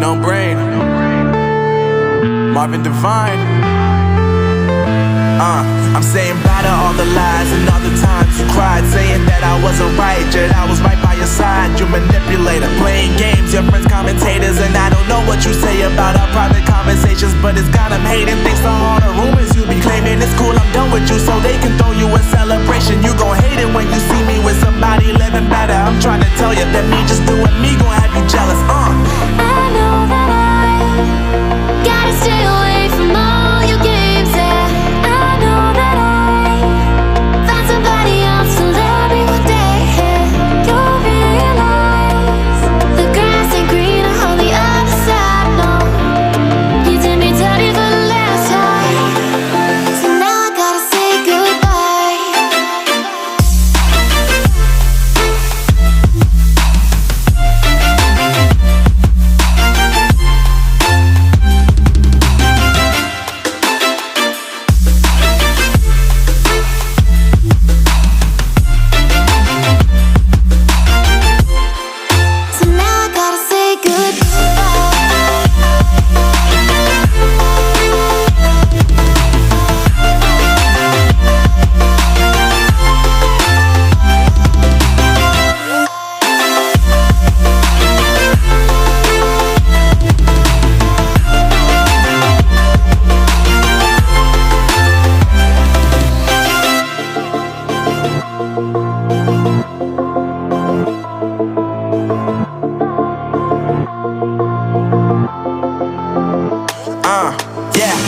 No brain. Marvin Divine. I'm saying bye to all the lies and all the times you cried, saying that I wasn't right, yet I was right by your side. You manipulator, playing games, your friends commentators, and I don't know what you say about our private conversations, but it's got them hating. Thanks to all the rumors you be claiming. It's cool, I'm done with you, so they can throw you a celebration. You gon' hate it when you see me with somebody living better. I'm trying to tell you that me just doing me gon' have you jealous. I know that I gotta stay away from all your games, yeah. I know that I found somebody else to love me one day, yeah. You'll realize the grass ain't greener on the other side, no. You did me dirty for the last time, so now I gotta say goodbye. So now I gotta say Yeah.